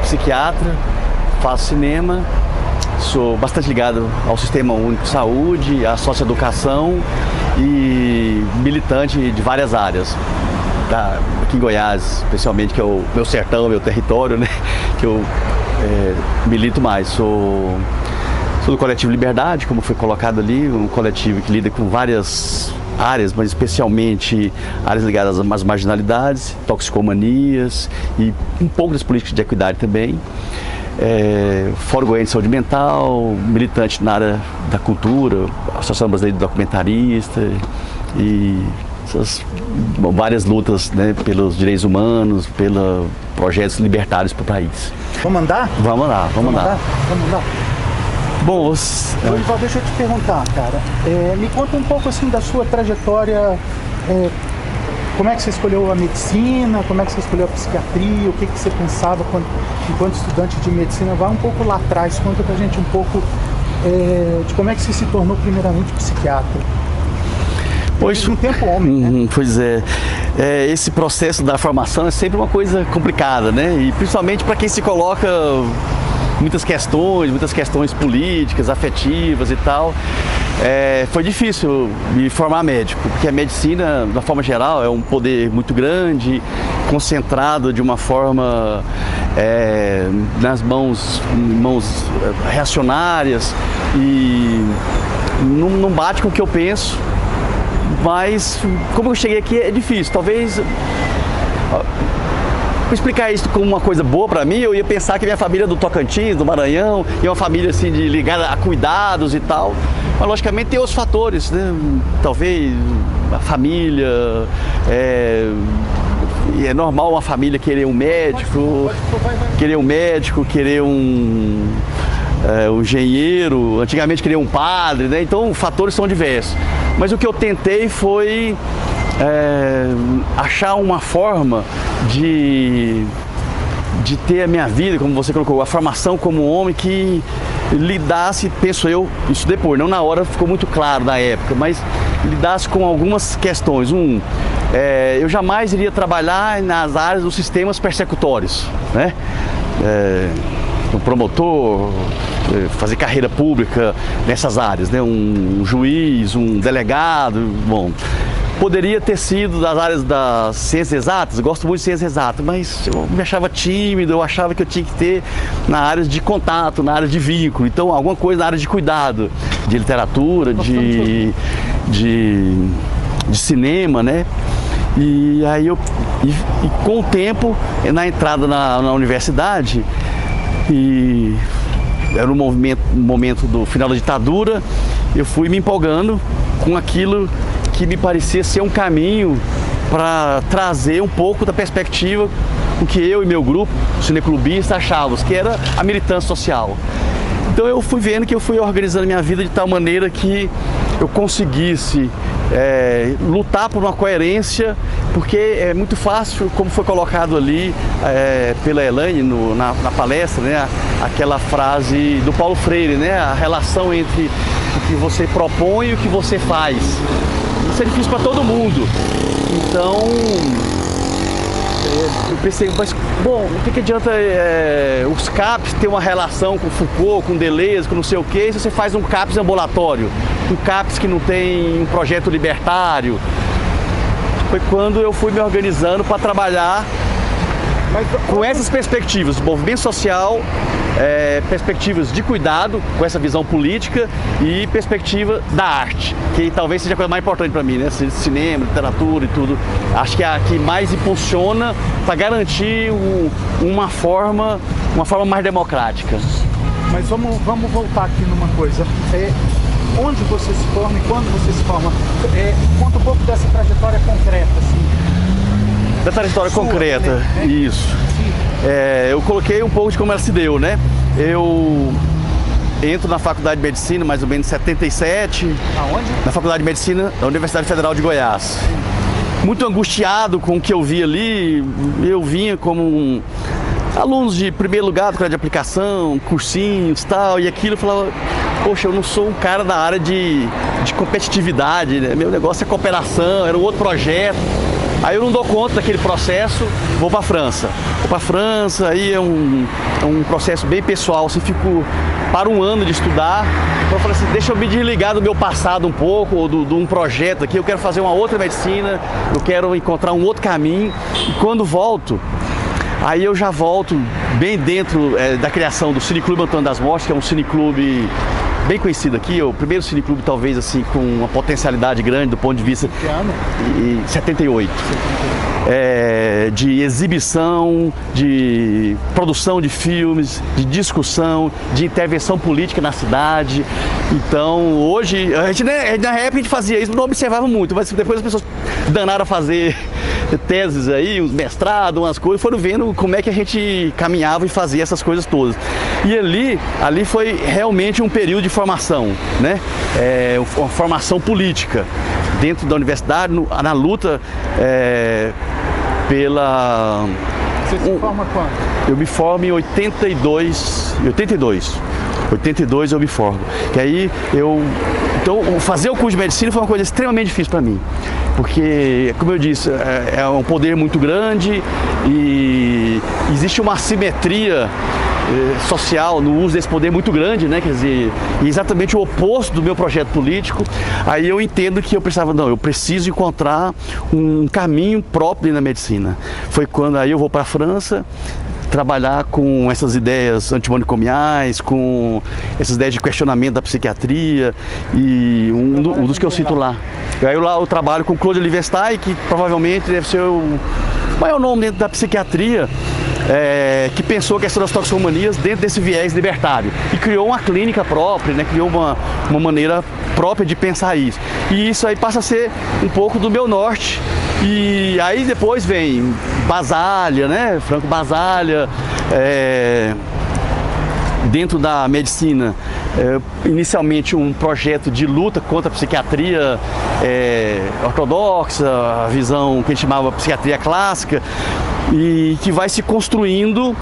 psiquiatra, faço cinema, sou bastante ligado ao Sistema Único de Saúde, à socioeducação e militante de várias áreas. Aqui em Goiás, especialmente, que é o meu sertão, meu território, né? Que eu milito mais. Sou do Coletivo Liberdade, como foi colocado ali, um coletivo que lida com várias áreas, mas especialmente áreas ligadas às marginalidades, toxicomanias e um pouco das políticas de equidade também. Fórum Goiano de Saúde Mental, militante na área da cultura, Associação Brasileira de Documentarista e várias lutas, né, pelos direitos humanos, pelos projetos libertários para o país. Vamos andar? Vamos lá. Vamos andar? Bom, Dorival, deixa eu te perguntar, cara. Me conta um pouco assim da sua trajetória. Como é que você escolheu a medicina? Como é que você escolheu a psiquiatria? O que você pensava enquanto estudante de medicina? Vai um pouco lá atrás, conta pra gente um pouco de como é que você se tornou primeiramente psiquiatra. Pois, um tempo homem, né? Pois é. Esse processo da formação é sempre uma coisa complicada, né? E principalmente para quem se coloca muitas questões políticas, afetivas e tal. Foi difícil me formar médico, porque a medicina, de uma forma geral, é um poder muito grande, concentrado de uma forma nas mãos reacionárias e não bate com o que eu penso. Mas como eu cheguei aqui é difícil. Talvez para explicar isso como uma coisa boa para mim, eu ia pensar que minha família é do Tocantins, do Maranhão, e é uma família assim ligada a cuidados e tal. Mas logicamente tem outros fatores, né? Talvez a família, é normal uma família querer um médico, querer um engenheiro, antigamente queria um padre, né? Então fatores são diversos. Mas o que eu tentei foi achar uma forma de ter a minha vida, como você colocou, a formação como homem que lidasse, penso eu, isso depois, não na hora ficou muito claro na época, mas lidasse com algumas questões. Eu jamais iria trabalhar nas áreas dos sistemas persecutórios, né? Um promotor, fazer carreira pública nessas áreas, né? Um juiz, um delegado, bom. Poderia ter sido das áreas das ciências exatas, gosto muito de ciências exatas, mas eu me achava tímido, eu achava que eu tinha que ter na área de contato, na área de vínculo, então alguma coisa na área de cuidado, de literatura, de cinema, né? E aí com o tempo, na entrada na universidade, e era um momento do final da ditadura, eu fui me empolgando com aquilo que me parecia ser um caminho para trazer um pouco da perspectiva o que eu e meu grupo, cineclubista, achávamos, que era a militância social. Então eu fui vendo que eu fui organizando minha vida de tal maneira que eu conseguisse lutar por uma coerência, porque é muito fácil, como foi colocado ali pela Elaine na palestra, né, aquela frase do Paulo Freire, né, a relação entre o que você propõe e o que você faz. Isso é difícil para todo mundo. Então, eu pensei, mas bom, o que adianta os CAPs ter uma relação com Foucault, com Deleuze, com não sei o que, se você faz um CAPs ambulatório, um CAPs que não tem um projeto libertário. Foi quando eu fui me organizando para trabalhar com essas perspectivas, movimento social, perspectivas de cuidado, com essa visão política e perspectiva da arte, que talvez seja a coisa mais importante para mim, né? Cinema, literatura e tudo. Acho que é a que mais impulsiona para garantir uma forma mais democrática. Mas vamos voltar aqui numa coisa. Onde você se forma e quando você se forma? Conta um pouco dessa trajetória concreta, assim. Da trajetória concreta, né? Isso. Eu coloquei um pouco de como ela se deu, né? Eu entro na Faculdade de Medicina, mais ou menos em 77. Aonde? Na Faculdade de Medicina da Universidade Federal de Goiás. Muito angustiado com o que eu vi ali, eu vinha como alunos de primeiro lugar do grau de aplicação, cursinhos e tal, e aquilo eu falava, poxa, eu não sou um cara da área de competitividade, né? Meu negócio é cooperação, era um outro projeto. Aí eu não dou conta daquele processo, vou para a França. Vou para a França, aí é um processo bem pessoal, assim, fico para um ano de estudar. Então eu falei assim, deixa eu me desligar do meu passado um pouco, ou de um projeto aqui, eu quero fazer uma outra medicina, eu quero encontrar um outro caminho. E quando volto, aí eu já volto bem dentro da criação do Cineclube Antônio das Mortes, que é um cineclube bem conhecido aqui, o primeiro cineclube talvez assim com uma potencialidade grande do ponto de vista de 78. De exibição, de produção de filmes, de discussão, de intervenção política na cidade. Então hoje, na época a gente fazia isso, não observava muito, mas depois as pessoas danaram a fazer teses aí, uns mestrados, umas coisas, foram vendo como é que a gente caminhava e fazia essas coisas todas. E ali foi realmente um período de formação, né? Uma formação política dentro da universidade, na luta pela... Você se forma quando? Eu me formo em 82 eu me formo. Que aí então, fazer o curso de medicina foi uma coisa extremamente difícil para mim. Porque, como eu disse, é um poder muito grande e existe uma assimetria social no uso desse poder muito grande, né? Quer dizer, exatamente o oposto do meu projeto político. Aí eu entendo que eu preciso encontrar um caminho próprio na medicina. Foi quando aí eu vou para a França trabalhar com essas ideias antimanicomiais, com essas ideias de questionamento da psiquiatria e um dos que eu cito lá. Aí lá eu trabalho com Claude Lévi-Strauss, que provavelmente deve ser o maior nome dentro da psiquiatria, que pensou a questão das toxicomanias dentro desse viés libertário e criou uma clínica própria, né? Criou uma maneira própria de pensar isso. E isso aí passa a ser um pouco do meu norte. E aí depois vem Basaglia, né? Franco Basaglia, dentro da medicina, inicialmente um projeto de luta contra a psiquiatria ortodoxa, a visão que a gente chamava psiquiatria clássica, e que vai se construindo,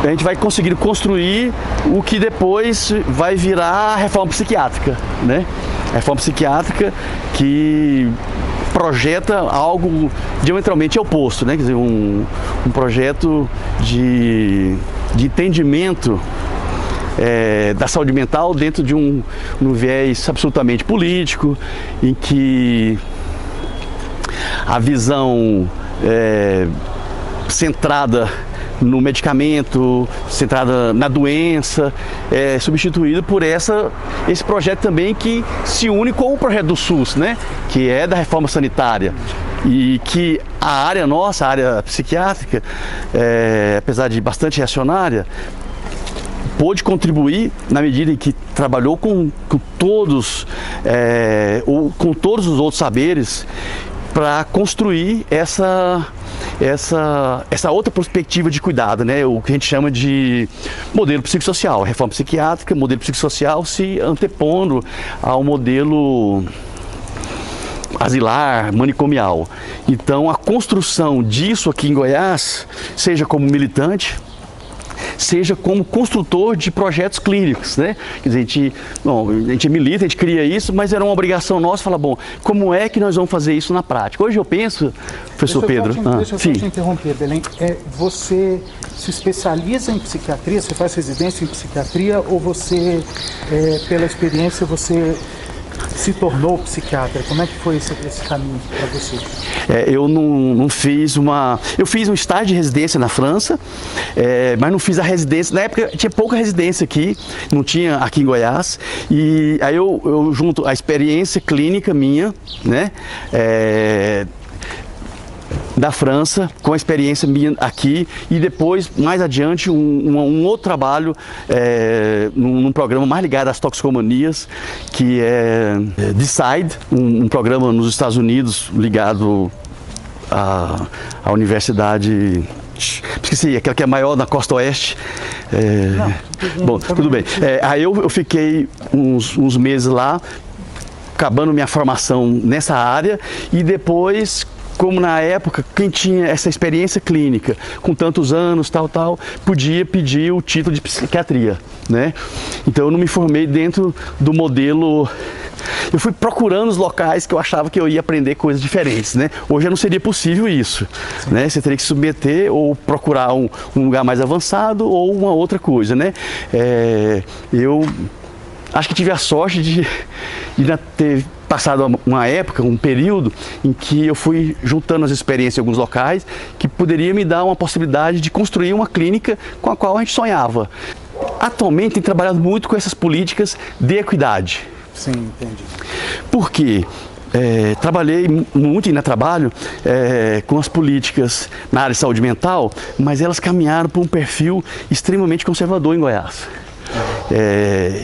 a gente vai conseguindo construir o que depois vai virar a reforma psiquiátrica, né? A reforma psiquiátrica que projeta algo diametralmente oposto, né? Quer dizer, um projeto de entendimento da saúde mental dentro de um viés absolutamente político, em que a visão centrada no medicamento, centrada na doença, substituído por esse projeto também que se une com o projeto do SUS, né? Que é da reforma sanitária. E que a área nossa, a área psiquiátrica, apesar de bastante reacionária, pôde contribuir na medida em que trabalhou com todos os outros saberes para construir essa outra perspectiva de cuidado, né? O que a gente chama de modelo psicossocial, reforma psiquiátrica, modelo psicossocial se antepondo ao modelo asilar, manicomial. Então a construção disso aqui em Goiás, seja como militante, seja como construtor de projetos clínicos, né? Quer dizer, a gente milita, a gente cria isso, mas era uma obrigação nossa falar, bom, como é que nós vamos fazer isso na prática? Hoje eu penso, professor Pedro... Deixa eu só te interromper, Belém. Você se especializa em psiquiatria, você faz residência em psiquiatria, ou você, pela experiência, você se tornou psiquiatra? Como é que foi esse caminho para você? Eu não fiz eu fiz um estágio de residência na França, mas não fiz a residência. Na época tinha pouca residência aqui, não tinha aqui em Goiás, e aí eu junto a experiência clínica minha, né, da França, com a experiência minha aqui, e depois, mais adiante, um outro trabalho num programa mais ligado às toxicomanias, que é Decide, um programa nos Estados Unidos ligado à universidade, esqueci, aquela que é maior na costa oeste. Bom, tudo bem. Aí eu fiquei uns meses lá, acabando minha formação nessa área, e depois, como na época, quem tinha essa experiência clínica, com tantos anos, podia pedir o título de psiquiatria, né? Então eu não me formei dentro do modelo Eu fui procurando os locais que eu achava que eu ia aprender coisas diferentes, né? Hoje não seria possível isso, né? Você teria que se submeter ou procurar um lugar mais avançado ou uma outra coisa, né? Eu acho que tive a sorte de ter passado uma época, um período em que eu fui juntando as experiências em alguns locais que poderia me dar uma possibilidade de construir uma clínica com a qual a gente sonhava. Atualmente tenho trabalhado muito com essas políticas de equidade. Sim, entendi. Por quê? Trabalhei muito e ainda trabalho com as políticas na área de saúde mental, mas elas caminharam por um perfil extremamente conservador em Goiás.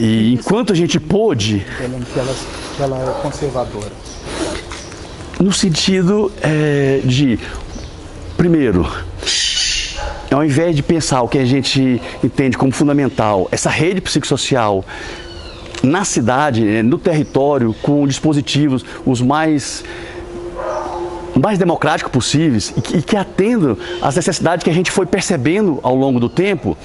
E enquanto a gente pôde... Ela é conservadora. No sentido de, primeiro, ao invés de pensar o que a gente entende como fundamental, essa rede psicossocial na cidade, no território, com dispositivos os mais democráticos possíveis e que atendam às necessidades que a gente foi percebendo ao longo do tempo,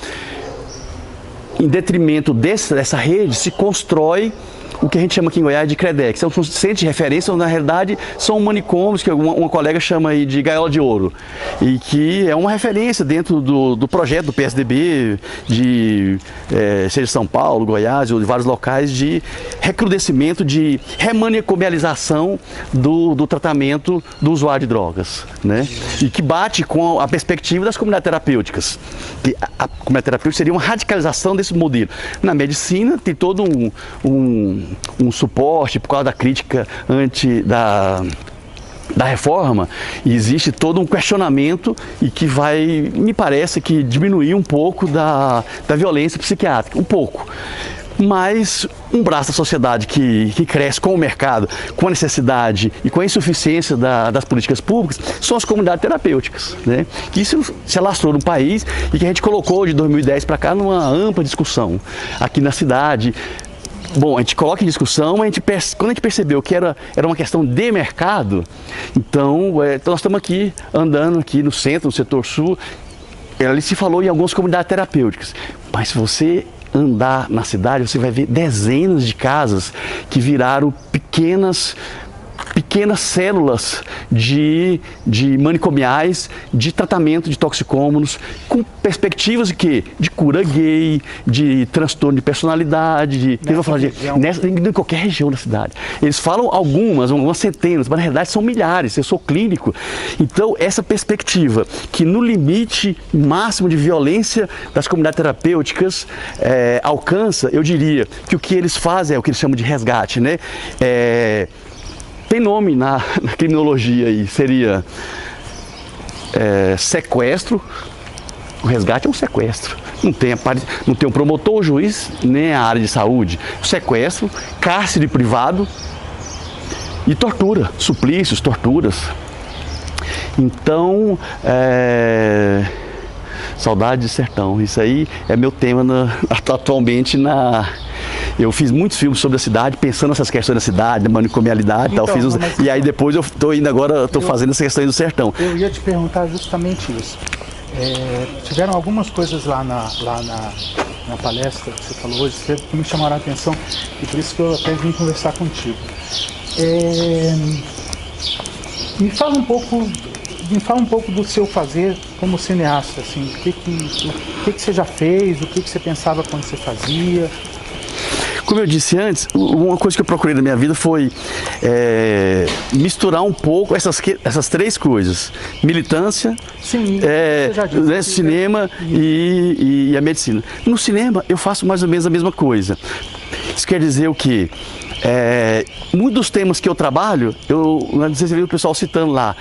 em detrimento dessa rede, se constrói o que a gente chama aqui em Goiás de CREDEX. São centros de referência, na realidade são manicômios que uma colega chama aí de gaiola de ouro, e que é uma referência dentro do projeto do PSDB, seja São Paulo, Goiás ou de vários locais, de recrudescimento, de remanicomialização do tratamento do usuário de drogas, né? E que bate com a perspectiva das comunidades terapêuticas. Que a comunidade terapêutica seria uma radicalização desse modelo. Na medicina tem todo um suporte por causa da crítica da reforma, e existe todo um questionamento e que vai, me parece que diminuir um pouco da violência psiquiátrica, um pouco. Mas um braço da sociedade que cresce com o mercado, com a necessidade e com a insuficiência das políticas públicas, são as comunidades terapêuticas, né? Que isso se alastrou no país e que a gente colocou de 2010 para cá numa ampla discussão aqui na cidade. Bom, a gente coloca em discussão, mas quando a gente percebeu que era uma questão de mercado, então nós estamos aqui, andando aqui no centro, no setor sul, ali se falou em algumas comunidades terapêuticas, mas se você andar na cidade, você vai ver dezenas de casas que viraram pequenas células de manicomiais, de tratamento de toxicômanos, com perspectivas de quê? De cura gay, de transtorno de personalidade, em qualquer região da cidade. Eles falam algumas centenas, mas na realidade são milhares. Eu sou clínico. Então, essa perspectiva que no limite máximo de violência das comunidades terapêuticas alcança, eu diria que o que eles fazem é o que eles chamam de resgate, né? Tem nome na criminologia aí, seria sequestro. O resgate é um sequestro. Não tem um promotor, o juiz, nem a área de saúde. O sequestro, cárcere privado e tortura, suplícios, torturas. Então, saudade de sertão. Isso aí é meu tema atualmente Eu fiz muitos filmes sobre a cidade, pensando nessas questões da cidade, da manicomialidade e tal. E aí depois eu estou fazendo essas questões do sertão. Eu ia te perguntar justamente isso. Tiveram algumas coisas lá na palestra que você falou hoje que me chamaram a atenção, e por isso que eu até vim conversar contigo. Me fala um pouco do seu fazer como cineasta, assim, o que você já fez, o que você pensava quando você fazia. Como eu disse antes, uma coisa que eu procurei na minha vida foi misturar um pouco essas três coisas: militância, sim, cinema e a medicina. No cinema eu faço mais ou menos a mesma coisa. Isso quer dizer o quê? Muitos dos temas que eu trabalho, não sei se você viu o pessoal citando lá,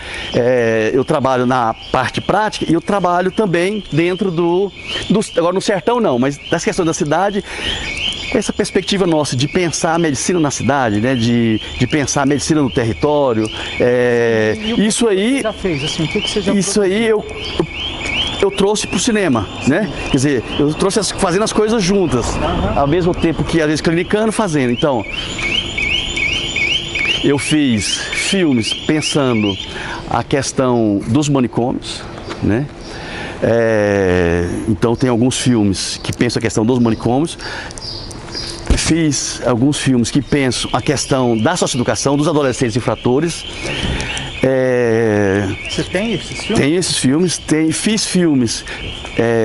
eu trabalho na parte prática e eu trabalho também dentro agora no sertão não, mas das questões da cidade. Essa perspectiva nossa de pensar a medicina na cidade, né? de pensar a medicina no território, isso aí, já fez, assim, o que você já isso aí eu trouxe para o cinema, né? Quer dizer, eu trouxe fazendo as coisas juntas, ao mesmo tempo que às vezes clinicando, fazendo. Então, eu fiz filmes pensando a questão dos manicômios, né? Então tem alguns filmes que pensam a questão dos manicômios. fiz alguns filmes que pensam a questão da socioeducação dos adolescentes infratores. Você tem esses filmes? Tenho esses filmes, fiz filmes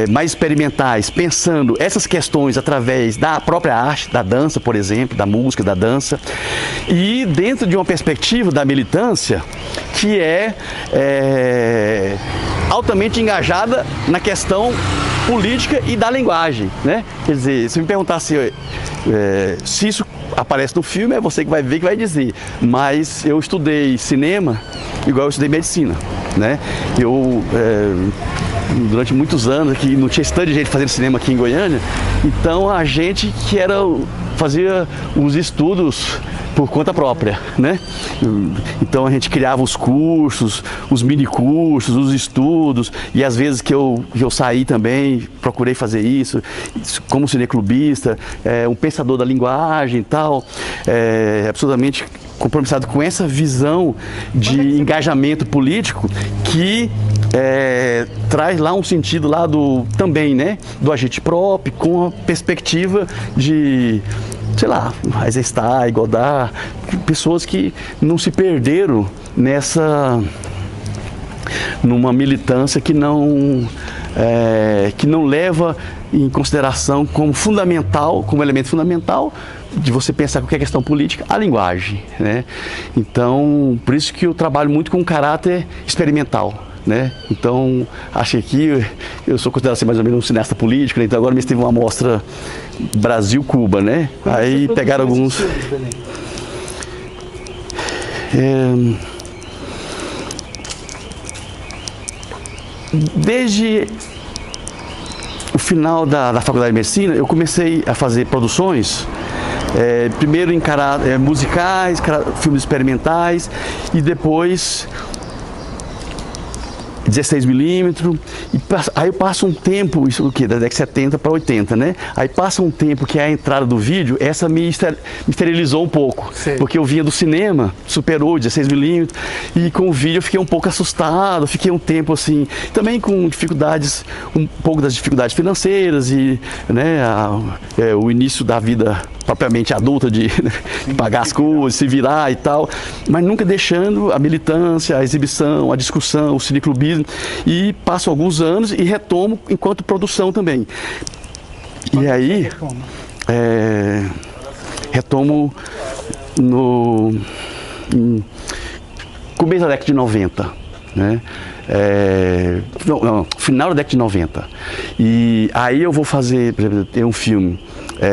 mais experimentais, pensando essas questões através da própria arte, da dança, por exemplo, da música, da dança, e dentro de uma perspectiva da militância que é altamente engajada na questão política e da linguagem, né? Quer dizer, se me perguntasse se isso aparece no filme, é você que vai ver, que vai dizer. Mas eu estudei cinema igual eu estudei medicina, né? Durante muitos anos aqui não tinha esse de gente fazendo cinema aqui em Goiânia, então a gente que fazia os estudos por conta própria, né? Então a gente criava os cursos, os mini cursos, os estudos, e às vezes que eu saí também, procurei fazer isso, como cineclubista, um pensador da linguagem e tal, absolutamente compromissado com essa visão de engajamento político que traz lá um sentido lá também, né, do agente próprio, com a perspectiva de, sei lá, Eisenstein, Godard, pessoas que não se perderam numa militância que não leva em consideração como elemento fundamental de você pensar qualquer questão política, a linguagem, né? Então, por isso que eu trabalho muito com caráter experimental, né? Então, acho que aqui eu sou considerado assim, mais ou menos um cineasta político, né? Então agora mesmo teve uma mostra Brasil-Cuba, né? Aí pegaram alguns... Desde o final da Faculdade de Medicina, eu comecei a fazer produções, primeiro em musicais, filmes experimentais, e depois 16mm, aí passa um tempo, isso do que? Da década de 70 para 80, né? Aí passa um tempo que é a entrada do vídeo, essa me esterilizou um pouco, Sim. Porque eu vinha do cinema, superou 16mm, e com o vídeo eu fiquei um pouco assustado, fiquei um tempo assim, também com dificuldades, um pouco das dificuldades financeiras e, né, o início da vida propriamente adulta de pagar as coisas, se virar e tal, mas nunca deixando a militância, a exibição, a discussão, o cineclubismo, e passo alguns anos e retomo enquanto produção também. E aí, retomo no começo da década de 90, né? Final da década de 90. E aí eu vou fazer, por exemplo, tem um filme,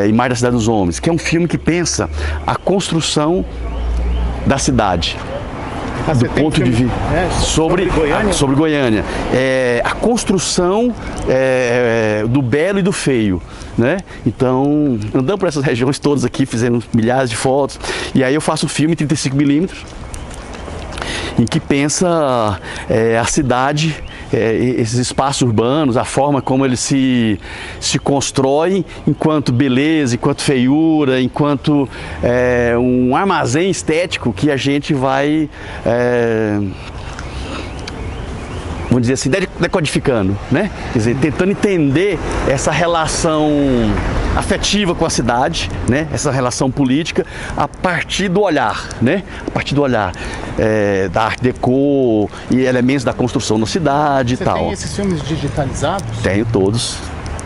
Imagem da Cidade dos Homens, que é um filme que pensa a construção da cidade. Do ponto de vista sobre Goiânia, a construção do belo e do feio, né? Então, andando por essas regiões todas aqui, fizemos milhares de fotos, e aí eu faço um filme em 35mm, em que pensa a cidade, esses espaços urbanos, a forma como eles se constroem enquanto beleza, enquanto feiura, enquanto um armazém estético que a gente vai, vamos dizer assim, decodificando, né? Quer dizer, tentando entender essa relação afetiva com a cidade, né? Essa relação política a partir do olhar, né? A partir do olhar da arte déco e elementos da construção da cidade e tal. Você tem esses filmes digitalizados? Tenho todos.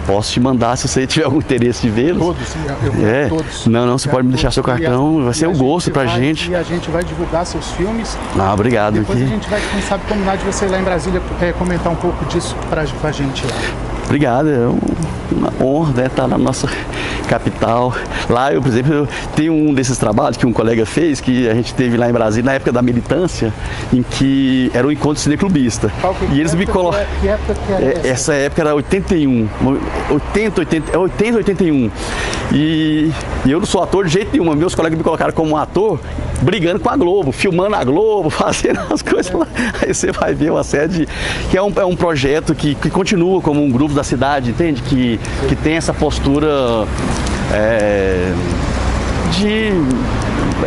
Posso te mandar se você tiver algum interesse de vê-los. Todos, eu quero todos. Não, você pode me deixar seu cartão, vai ser um gosto pra gente. E a gente vai divulgar seus filmes. Obrigado. Depois a gente vai, quem sabe, combinar de você ir lá em Brasília comentar um pouco disso com a gente lá. Obrigado, é uma honra, né, estar na nossa capital. Lá eu, por exemplo, tenho um desses trabalhos que um colega fez, que a gente teve lá em Brasília, na época da militância, em que era um encontro cineclubista. E eles me colocaram... Que época que era essa época era 81, 81. E eu não sou ator de jeito nenhum, meus colegas me colocaram como ator, brigando com a Globo, filmando a Globo, fazendo as coisas lá. Aí você vai ver uma série que é um projeto que continua como um grupo da cidade, entende? Que tem essa postura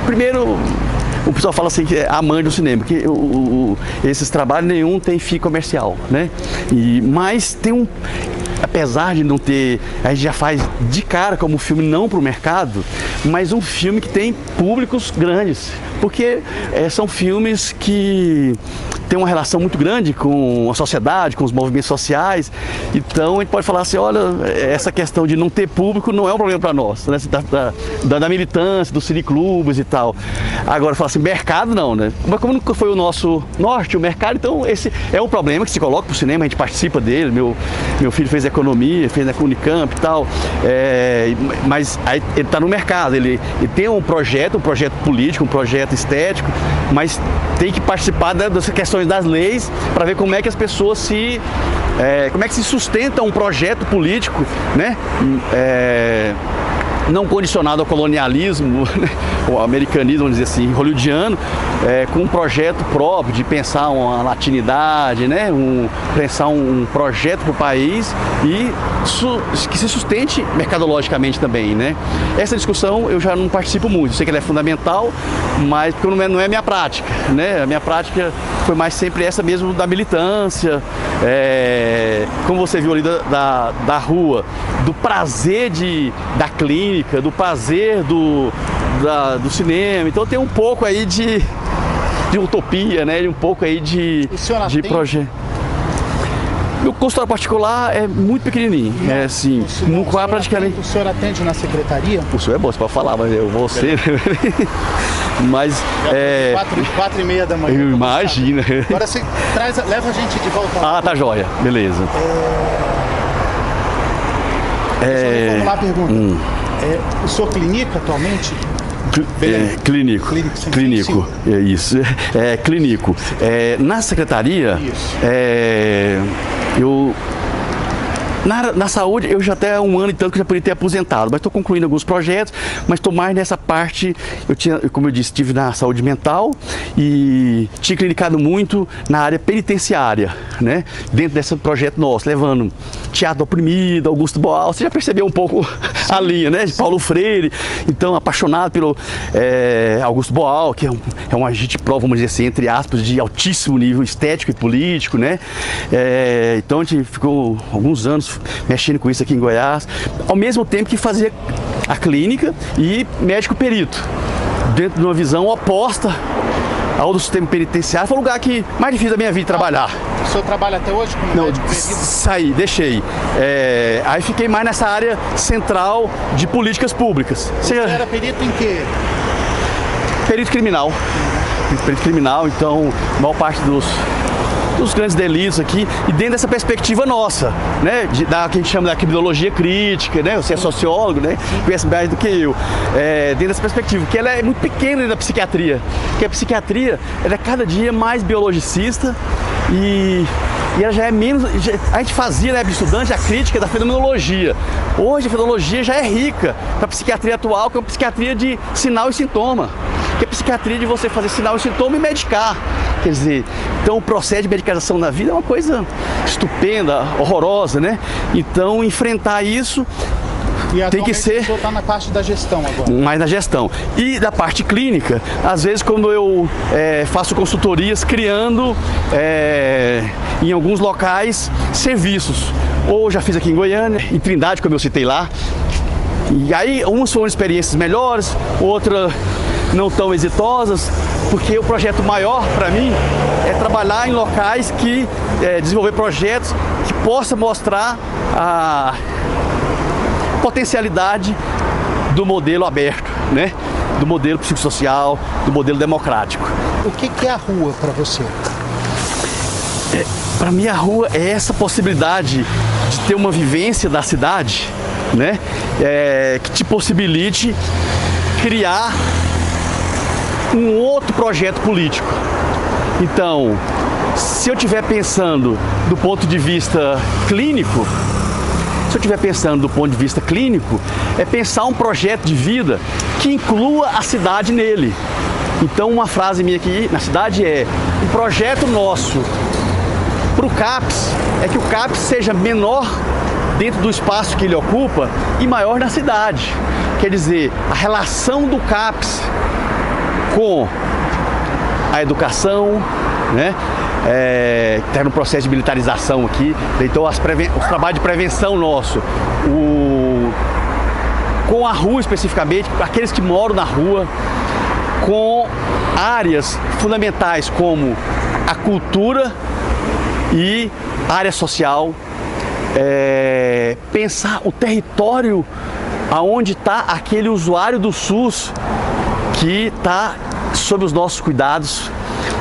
primeiro, o pessoal fala assim que é amante do cinema, porque esses trabalhos nenhum tem fim comercial, né? Mas tem apesar de não ter, a gente já faz de cara como um filme não para o mercado, mas um filme que tem públicos grandes, porque são filmes que têm uma relação muito grande com a sociedade, com os movimentos sociais. Então a gente pode falar assim, olha, essa questão de não ter público não é um problema para nós, né? Da militância, dos cineclubes e tal. Agora, falar assim, mercado não, né? Mas como nunca foi o nosso norte, o mercado, então esse é um problema que se coloca para o cinema, a gente participa dele. Meu filho fez economia, fez na Unicamp e tal, mas aí ele está no mercado, ele tem um projeto político, um projeto estético, mas tem que participar das questões das leis para ver como é que as pessoas como é que se sustenta um projeto político, né? Não condicionado ao colonialismo, né? O americanismo, vamos dizer assim, hollywoodiano, com um projeto próprio de pensar uma latinidade, né? Pensar um projeto para o país e que se sustente mercadologicamente também, né? Essa discussão eu já não participo muito, eu sei que ela é fundamental, mas porque não é a minha prática, né? A minha prática foi mais sempre essa mesmo da militância, como você viu ali da rua, do prazer da clínica, do prazer do cinema. Então tem um pouco aí de utopia, né? Um pouco aí de projeto. Meu consultório particular é muito pequenininho, assim, praticamente. O senhor atende na secretaria? O senhor é bom, você pode falar, mas eu vou ser. Mas 4h30 da manhã. Imagina. Agora você leva a gente de volta. Ah, tá joia, beleza. Deixa eu formular a pergunta. O senhor clinica atualmente? Clínico, é isso, clínico. Na secretaria, eu na saúde, eu já até há 1 ano e tanto que já poderia ter aposentado, mas estou concluindo alguns projetos, mas estou mais nessa parte. Como eu disse, estive na saúde mental e tinha clinicado muito na área penitenciária, né? Dentro desse projeto nosso, levando Teatro Oprimido, Augusto Boal, você já percebeu um pouco a linha, né? De Paulo Freire, então apaixonado pelo Augusto Boal, que é um agente pró, vamos dizer assim, entre aspas, de altíssimo nível estético e político, né? Então a gente ficou alguns anos mexendo com isso aqui em Goiás, ao mesmo tempo que fazia a clínica e médico perito, dentro de uma visão oposta ao do sistema penitenciário. Foi o lugar mais difícil da minha vida trabalhar. O senhor trabalha até hoje como médico perito? Saí, deixei. Aí fiquei mais nessa área central de políticas públicas. Você era perito em quê? Perito criminal. Perito criminal, então, a maior parte dos grandes delitos aqui, e dentro dessa perspectiva nossa, né, que a gente chama da criminologia crítica, né, você é sociólogo, né, conhece mais do que eu, dentro dessa perspectiva, que ela é muito pequena dentro da psiquiatria, porque a psiquiatria ela é cada dia mais biologicista e ela já é menos. A gente fazia, né, estudante, a crítica da fenomenologia. Hoje a fenomenologia já é rica para a psiquiatria atual, que é uma psiquiatria de sinal e sintoma, que é a psiquiatria de você fazer sinal e sintoma e medicar. Quer dizer, então o processo de medicalização na vida é uma coisa estupenda, horrorosa, né? Então enfrentar isso tem que ser. O senhor está na parte da gestão agora. Mais na gestão. E da parte clínica, às vezes quando eu faço consultorias criando em alguns locais serviços. Ou já fiz aqui em Goiânia, em Trindade, como eu citei lá. E aí umas foram experiências melhores, outras não tão exitosas, porque o projeto maior para mim é trabalhar em locais que desenvolver projetos que possam mostrar a potencialidade do modelo aberto, né? Do modelo psicossocial, do modelo democrático. O que é a rua para você? Para mim a rua é essa possibilidade de ter uma vivência da cidade, né? Que te possibilite criar um outro projeto político. Então, se eu estiver pensando do ponto de vista clínico, é pensar um projeto de vida que inclua a cidade nele. Então, uma frase minha aqui na cidade é: um projeto nosso para o CAPS é que o CAPS seja menor dentro do espaço que ele ocupa e maior na cidade. Quer dizer, a relação do CAPS com a educação, né? está no processo de militarização aqui, então os trabalhos de prevenção nosso, com a rua especificamente, aqueles que moram na rua, com áreas fundamentais como a cultura e área social, pensar o território aonde está aquele usuário do SUS que está sob os nossos cuidados.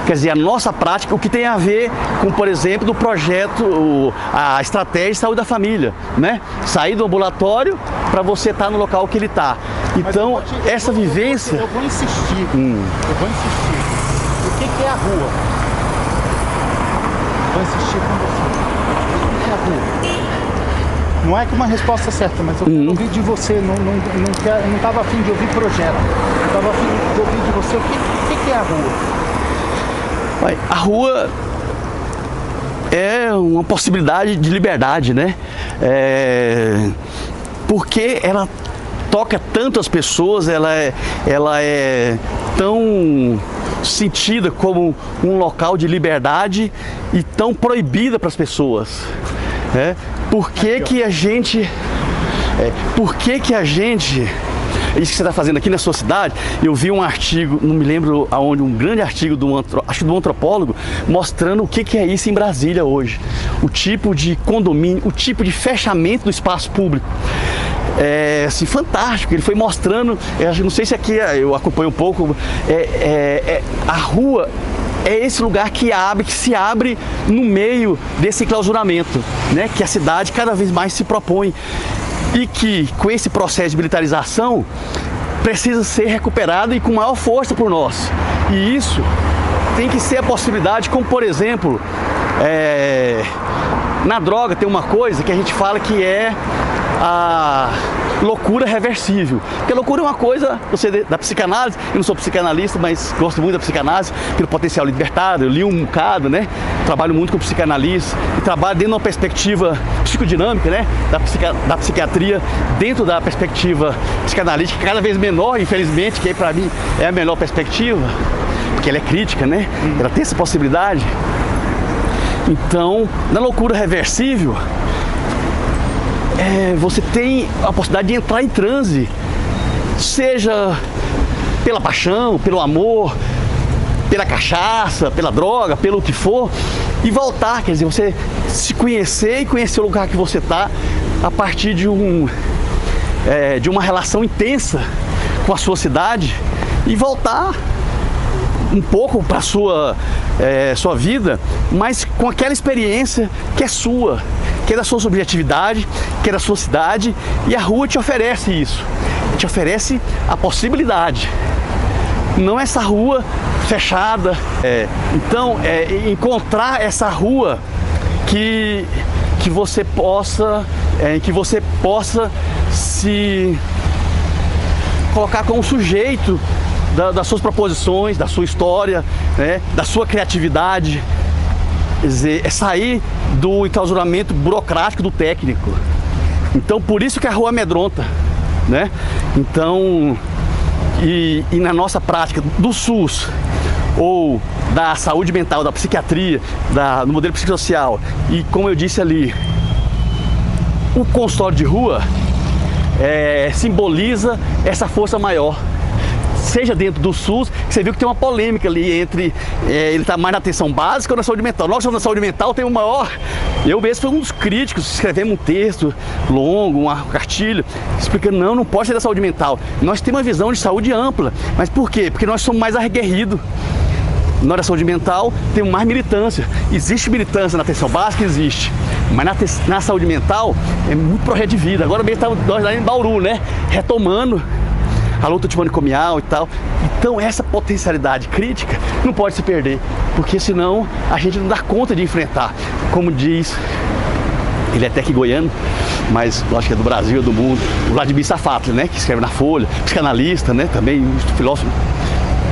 Quer dizer, a nossa prática, o que tem a ver com, por exemplo, do projeto, a estratégia de saúde da família, né? Sair do ambulatório para você estar no local que ele está. Então, essa vivência... Eu vou insistir. Eu vou insistir. O que é a rua? Vou insistir com você. O que é a rua? Não é que uma resposta certa, mas eu quero ouvir de você. Não estava afim de ouvir projeto. Eu estava afim de ouvir de você. O que é a rua? A rua é uma possibilidade de liberdade, né? Porque ela toca tanto as pessoas, ela é tão sentida como um local de liberdade e tão proibida para as pessoas. Por que que a gente... Isso que você está fazendo aqui na sua cidade, eu vi um artigo, não me lembro aonde, um grande artigo acho que do antropólogo, mostrando o que é isso em Brasília hoje. O tipo de condomínio, o tipo de fechamento do espaço público. Assim, fantástico, ele foi mostrando, não sei se aqui eu acompanho um pouco, a rua é esse lugar que se abre no meio desse enclausuramento, né, que a cidade cada vez mais se propõe. E que, com esse processo de militarização, precisa ser recuperado e com maior força por nós. E isso tem que ser a possibilidade, como por exemplo, na droga tem uma coisa que a gente fala que é a loucura reversível. Porque a loucura é uma coisa, da psicanálise, eu não sou psicanalista, mas gosto muito da psicanálise, pelo potencial libertário, eu li um bocado, né? Trabalho muito com psicanalista e trabalho dentro de uma perspectiva psicodinâmica, né? Da psiquiatria, dentro da perspectiva psicanalítica, cada vez menor, infelizmente, que aí para mim é a melhor perspectiva, porque ela é crítica, né? Ela tem essa possibilidade. Então, na loucura reversível, você tem a possibilidade de entrar em transe, seja pela paixão, pelo amor, pela cachaça, pela droga, pelo que for, e voltar, quer dizer, você se conhecer e conhecer o lugar que você está a partir de uma relação intensa com a sua cidade e voltar um pouco para a sua vida, mas com aquela experiência que é sua, que é da sua subjetividade, que é da sua cidade, e a rua te oferece isso, te oferece a possibilidade, não essa rua fechada. Então, encontrar essa rua que você possa se colocar como sujeito das suas proposições, da sua história, né, da sua criatividade. Quer dizer, é sair do enclausuramento burocrático do técnico. Então, por isso que a rua amedronta, né? Então, e na nossa prática do SUS, ou da saúde mental, da psiquiatria, do modelo psicossocial, e como eu disse ali, o consultório de rua simboliza essa força maior. Seja dentro do SUS, você viu que tem uma polêmica ali entre ele está mais na atenção básica ou na saúde mental. Nós, na saúde mental, tem o maior. Eu mesmo fui um dos críticos, escrevemos um texto longo, uma cartilha, explicando, não pode ser da saúde mental. Nós temos uma visão de saúde ampla. Mas por quê? Porque nós somos mais aguerridos. Na hora da saúde mental, temos mais militância. Existe militância na atenção básica? Existe. Mas na saúde mental, é muito projeto de vida. Agora mesmo nós lá em Bauru, né? Retomando a luta antimanicomial e tal. Então essa potencialidade crítica não pode se perder, porque senão a gente não dá conta de enfrentar. Como diz, ele é até aqui goiano, mas acho que é do Brasil, do mundo, o Vladimir Safatli, né, que escreve na Folha, psicanalista, né, também filósofo,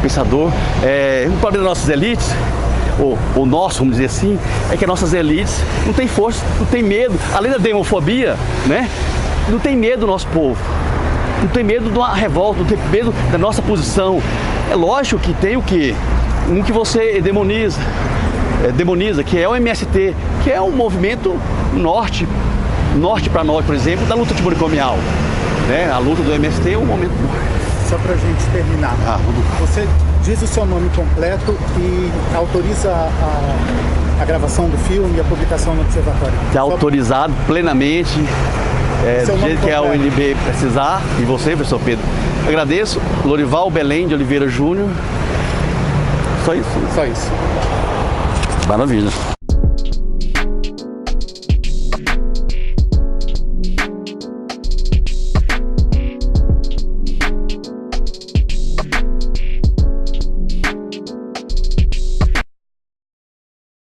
pensador. O problema das nossas elites, ou nosso, vamos dizer assim, é que as nossas elites não têm força, não têm medo, além da demofobia, né, não tem medo do nosso povo. Não tem medo de uma revolta, não tem medo da nossa posição. É lógico que tem o quê? Um que você demoniza, demoniza, que é o MST, que é um movimento norte para norte, por exemplo, da luta antimanicomial. Né? A luta do MST é um momento... Só para a gente terminar, você diz o seu nome completo e autoriza a gravação do filme e a publicação no Observatório? Está autorizado plenamente, do jeito que a UNB precisar. E você, professor Pedro? Agradeço. Lorival Belém de Oliveira Júnior. Só isso. Só isso. Maravilha.